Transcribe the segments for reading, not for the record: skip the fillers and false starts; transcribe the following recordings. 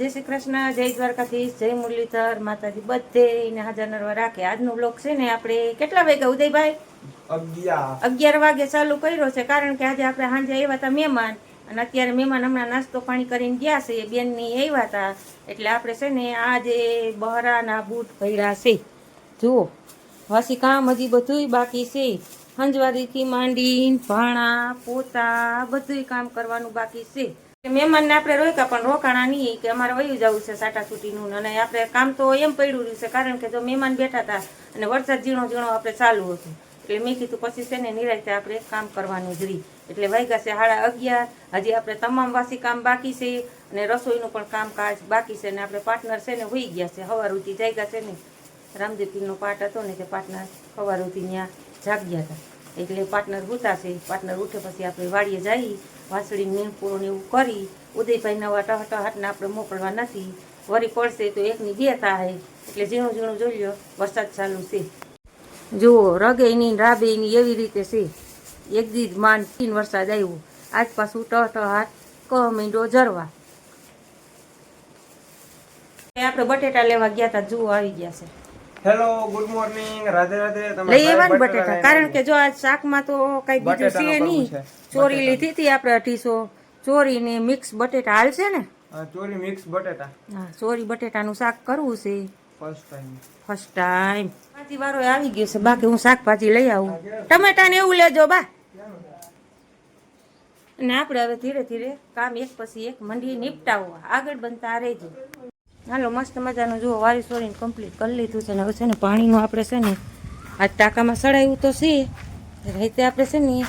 જય શ્રી કૃષ્ણ, જય દ્વારકાધીશ, જય મુરલીધર. માતાજી બધે હાજર નરવા રાખે. આજનો બ્લોગ છે ને આપણે કેટલા વાગ્યા ઉદયભાઈ? 11 વાગે ચાલુ કર્યો છે, કારણ કે આજે આપણે સાંજે આવ્યા હતા મહેમાન, અને અત્યારે મહેમાન હમણાં નાસ્તો પાણી કરીને ગયા છે. બેનની આવ્યા હતા એટલે આપણે છે ને આજે બહરાના બૂટ ભર્યા છે. જુઓ, વાસી કામ હજી બધુંય બાકી છે. હંજવારીથી માંડીને ભાણા પોતા બધુંય કામ કરવાનું બાકી છે. મહેમાનને આપણે રોક્યા પણ રોકાણા નહીં, કે અમારે વયું જવું છે સાટાછૂટીનું, અને આપણે કામ તો એમ પડ્યું રહ્યું છે, કારણ કે જો મહેમાન બેઠા હતા અને વરસાદ ઝીણો ઝીણો આપણે ચાલુ હતું, એટલે મેં કીધું પછી છે ને નિરાંતે આપણે કામ કરવાનું જ રહી. એટલે વાગ્યા છે 11:30. હજી આપણે તમામ વાસી કામ બાકી છે અને રસોઈનું પણ કામકાજ બાકી છે. ને આપણે પાર્ટનર છે ને હોઈ ગયા છે સવારથી જાગ્યા છે ને. રામદેવપીરનો પાઠ હતો ને તે પાર્ટનર સવારથી ત્યાં જાગ્યા હતા, એટલે પાર્ટનર ઉતાશે. પાર્ટનર ઉઠે પછી આપણે વાડીએ જઈ વાસળી નીણપૂરો ને એવું કરી. ઉદયભાઈ નવા ટહટહાટને આપણે મોકલવા નથી, વરી પડશે તો એકની બે થાય, એટલે ઝીણું ઝીણું જોઈ લો. વરસાદ ચાલુ છે, જુઓ, રગેની રાબેની એવી રીતે છે. એક દી માંડ 3 વરસાદ આવ્યો, આજ પાછું ટહટહાટ મીંડો જરવા. આપણે બટેટા લેવા ગયા હતા, જુઓ આવી ગયા છે. Hello, good morning, Radhe Radhe. લઈ આવ્યા બટેટા, કારણ કે જો આજ શાકમાં તો કઈ બીજું છે નહીં. ચોરી લીધી હતી આપણે 250 ચોરી ને મિક્સ બટેટા હાલશે ને? ચોરી મિક્સ બટેટા. હા, ચોરી બટેટાનું શાક કરવું છે ફર્સ્ટ ટાઈમ. ભાજી વાળો આવી ગયો છે, બાકી હું શાકભાજી લઈ આવું. ટમેટા ને એવું લેજો બા. અને આપણે હવે ધીરે ધીરે કામ એક પછી એક મંડી નિપટાવવા, આગળ બનતા રહેજો. હાલો, મસ્ત મજાનું જુઓ વારી સોરીને કમ્પ્લીટ કરી લીધું છે. ને હવે છે ને પાણીનું આપણે છે ને આ ટાંકામાં સડાવ્યું તો છે, રીતે આપણે છે ને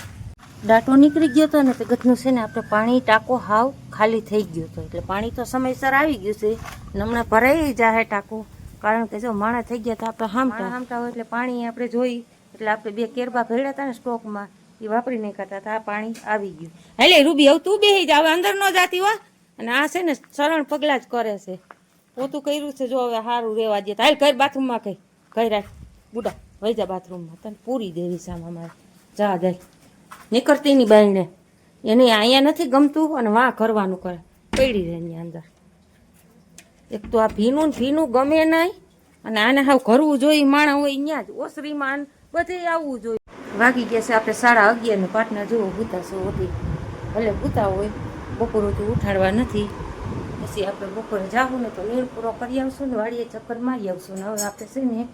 ડાટો નીકળી ગયો હતો ને તે ગતનું છે ને આપણે પાણી ટાંકો હાવ ખાલી થઈ ગયો હતો, એટલે પાણી તો સમયસર આવી ગયું છે. ને હમણાં ભરાઈ જાય ટાંકો, કારણ કે જો માણા થઈ ગયા હતા આપણે હામટા હોય, એટલે પાણી આપણે જોઈ, એટલે આપણે 2 કેરબા ભેળ્યા હતા ને સ્ટોકમાં, એ વાપરી નહીં કરતા હતા. આ પાણી આવી ગયું. એટલે રૂબી હવે તું બેસી જાવ, અંદર ન જાતી હો. અને આ છે ને સરળ પગલાં જ કરે છે. પોતું કર્યું છે જો, હવે સારું રહેવા દે. હાલ ઘર બાથરૂમમાં કઈ રાખ બુડા, વહી જા બાથરૂમમાં, તને પૂરી દેવી સામે મારે. જા જાય નીકળતી ની બાઈને, એને અહીંયા નથી ગમતું અને વાં કરવાનું કરે, પડી રહે એની અંદર. એક તો આ ભીનું ગમે નહીં, અને આને હાવ કરવું જોઈએ. માણા હોય અહીંયા જ ઓસરીમાં બધે આવવું જોઈએ. વાગી ગયા છે આપણે 11:30 ને પાર્ટનર જુઓ ભૂતાશે હોતી, ભલે ભૂતા હોય, બપોરથી ઉઠાડવા નથી. પછી આપણે બપોરે જાવું ને તો નીર પૂરો કરી આવશું ને વાડીએ ચક્કર મારી આવશું. ને હવે આપણે છે ને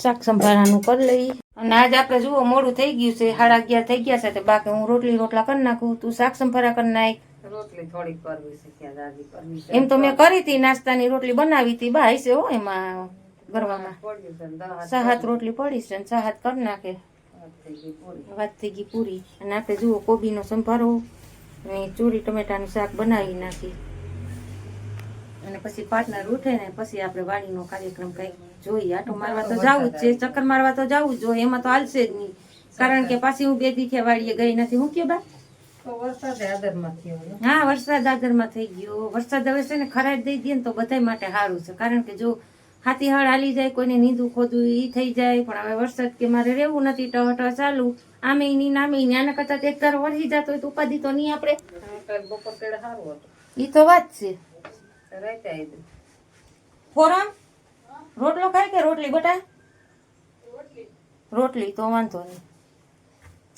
શાક સંભારાનું કરી લઈએ. અને આજ આપણે જુઓ મોડું થઈ ગયું છે, 11:30 થઈ ગયા છે, તો બાકી હું રોટલા કરી નાખું, તું શાક સંભારા કરી નાખ. રોટલી થોડી કરવી છે, ક્યાં દાદી કરવી છે. એમ તો મેં કરી હતી, નાસ્તાની રોટલી બનાવી હતી, બાય છે હો એમાં ગરવામાં. 6-7 રોટલી પડી છે, 6-7 કરી નાખે, વાત થઈ ગઈ પૂરી. અને આપણે જુઓ કોબીનો સંભારો ને ચોરી ટમેટાનું શાક બનાવી નાખી. અને પછી પાર્ટનર ઉઠે ને પછી આપણે વાડીનો કાર્યક્રમ કઈ જોઈએ. આટો મારવા તો જવું જ છે, ચક્કર મારવા તો જવું જ જોઈએ, એમાં તો હાલશે જ નહીં, કારણ કે પાછી હું 2 દી વાડીએ ગઈ નથી. હું કયો બા? વરસાદ આદરમાં થયો. હા, વરસાદ આદરમાં થઈ ગયો. વરસાદ હવે છે ને ખરાટ દઈ દે ને તો બધા માટે સારું છે, કારણ કે જો હાથી હળ હાલી જાય, કોઈને નીંદું ખોદું એ થઈ જાય. પણ હવે વરસાદ કે મારે રહેવું નથી, ટહટ ચાલુ, આમે નહીં નામે નહીં. આના કરતાં એક ધારો વરસી જતો હોય તો ઉપાધિ તો નહીં આપણે. બપોર પેડે સારું હતું, એ તો વાત છે. રાતે આવી ફોરમ રોટલો ખાય કે રોટલી બટા? રોટલી તો વાંધો નહીં.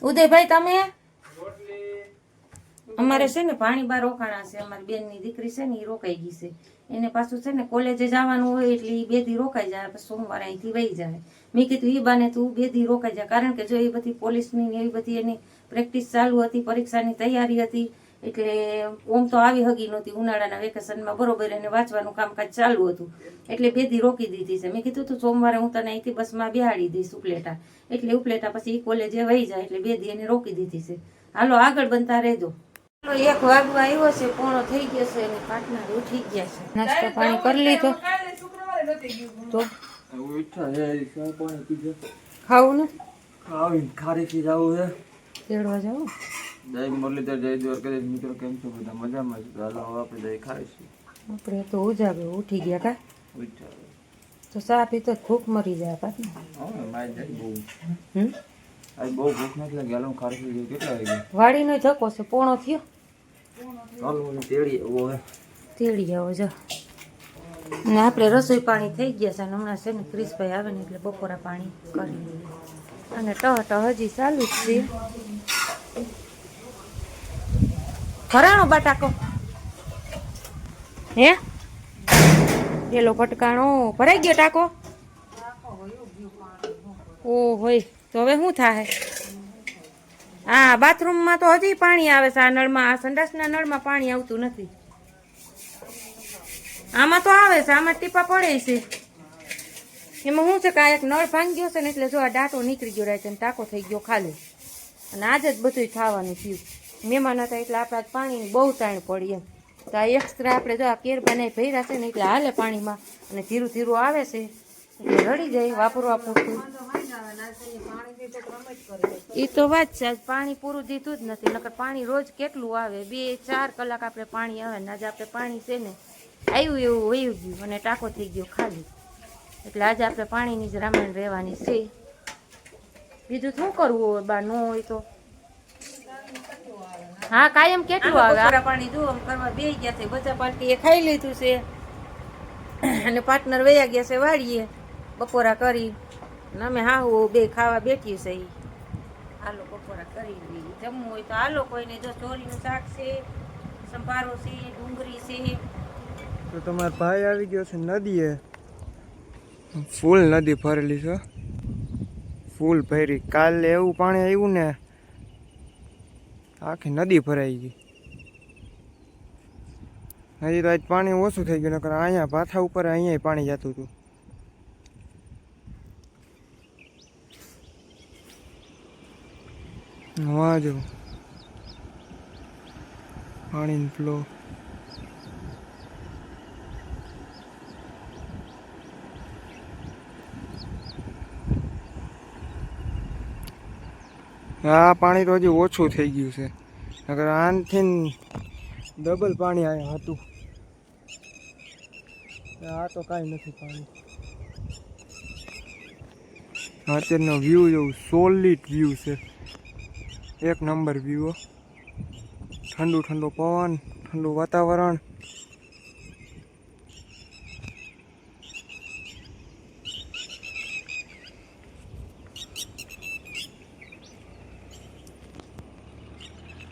ઉદયભાઈ તમે? અમારે છે ને પાણી બાર રોકાણા છે. અમારી બેનની દીકરી છે ને એ રોકાઈ ગઈ છે. એને પાછું છે ને કોલેજે જવાનું હોય, એટલે એ 2 દી રોકાઈ જાય, પછી સોમવારે અહીંથી વહી જાય. મેં કીધું એ બાને તું 2 દી રોકાઈ જાય, કારણ કે જો એ બધી પોલીસની ને એવી બધી એની પ્રેક્ટિસ ચાલુ હતી, પરીક્ષાની તૈયારી હતી, એટલે ઓમ તો આવી હગી નહોતી. ઉનાળાના વેકેશનમાં બરોબર એને વાંચવાનું કામકાજ ચાલુ હતું, એટલે 2 દી રોકી દીધી છે. મેં કીધું તું સોમવારે હું તને અહીંથી બસમાં બેહાડી દઈશ ઉપલેટા, એટલે ઉપલેટા પછી એ કોલેજે વહી જાય, એટલે 2 દી એને રોકી દીધી છે. હાલો આગળ બનતા રહેજો. 1 વાગવા આવ્યો છે, પોણો થઈ ગયો છે, અને પાર્ટનર ઉઠી ગયા છે. નાસ્તો પાણી કરી લીધો તો ખાવું ને ખારીથી જવું છે, તેડવા જાવ. જય મુરલીધર, જય દ્વારકાધીશ. મિત્રો કેમ છો? બધા મજામાં છે? હાલો હવે આપણે જઈ ખાઈશું. આપણે તો ઉજાગે ઉઠી ગયા કા, તો ચા પીતો ભૂખ મરી જાય પાછું. બહુ ભૂખ નથી લાગી. હાલો ખારીથી કેટલા વાગે? વાડીનો ધક્કો છે, પોણો થયો. ચાલો તેડી આવો. તેડી આવો જો. ને આપણે રસોઈ પાણી થઈ ગયા છે અને હમણાં છે ને ક્રિશભાઈ આવે ને એટલે બપોરા પાણી કરી લઈએ. અને હજી ચાલુ જ છે. ભરાણો બટાકો હે પેલો પટકાણો ભરાઈ ગયો ટાકો. ઓ હોય તો હવે શું થાય? હા બાથરૂમમાં તો હજી પાણી આવે છે. આ નળમાં, આ સંડાસના નળમાં પાણી આવતું નથી. આમાં તો આવે છે, આમાં ટીપા પડે છે. એમાં શું છે કે આ એક નળ ભાંગી ગયો છે ને એટલે જો આ ડાટો નીકળી ગયો રહે છે, ટાંકો થઈ ગયો ખાલી. અને આજે જ બધું ખાવાનું થયું. મહેમાન હતા એટલે આપણે પાણીની બહુ તાણ પડી એમ. તો આ એક્સ્ટ્રા આપણે જો આ કેર બનાવી ભર્યા છે ને એટલે હાલે પાણીમાં અને ધીરું ધીરું આવે છે એટલે રડી જાય વાપરવા પૂરતું. એ તો વાત છે, આજ પાણી પૂરું દીધું જ નથી. નકર પાણી રોજ કેટલું આવે, 2-4 કલાક આપણે પાણી આવે ને આજે આપણે પાણી છે ને આવ્યું એવું વયું ગયું અને ટાંકો થઈ ગયો ખાલી. એટલે આજે આપણે પાણીની જ રામાયણ રહેવાની છે. બીજું શું કરવું હોય બા, ન હોય તો. હા કાયમ કેટલું આવે પાણી. જો આમ કરવા બે ગયા છે, બચા પાર્ટી એ ખાઈ લીધું છે અને પાર્ટનર વયા ગયા છે વાળીએ બપોરા કરી. અમે હાહુ બે ખાવા બેઠી છે. હાલો બપોરા કરી લઈએ. જમવું હોય તો હાલો. કોઈને જો ચોરીનું શાક છે, સંભારો છે, ડુંગળી છે. તો તમારો ભાઈ આવી ગયો છે નદીએ. ફૂલ નદી ભરેલી છે, ફૂલ ભરી. કાલે એવું પાણી આવ્યું ને આખી નદી ભરાઈ ગઈ. હજી તો આજ પાણી ઓછું થઈ ગયું, નકર અહીંયા ભાથા ઉપર અહીંયા પાણી જતું હતું. વાજો પાણીનો ફ્લો. આ પાણી તો હજી ઓછું થઈ ગયું છે, નકર આનથી ડબલ પાણી અહીંયા હતું. આ તો કાંઈ નથી પાણી. અત્યારનો વ્યૂ એવું સોલિડ વ્યૂ છે, એક નંબર વ્યૂ. ઠંડુ ઠંડુ પવન, ઠંડુ વાતાવરણ.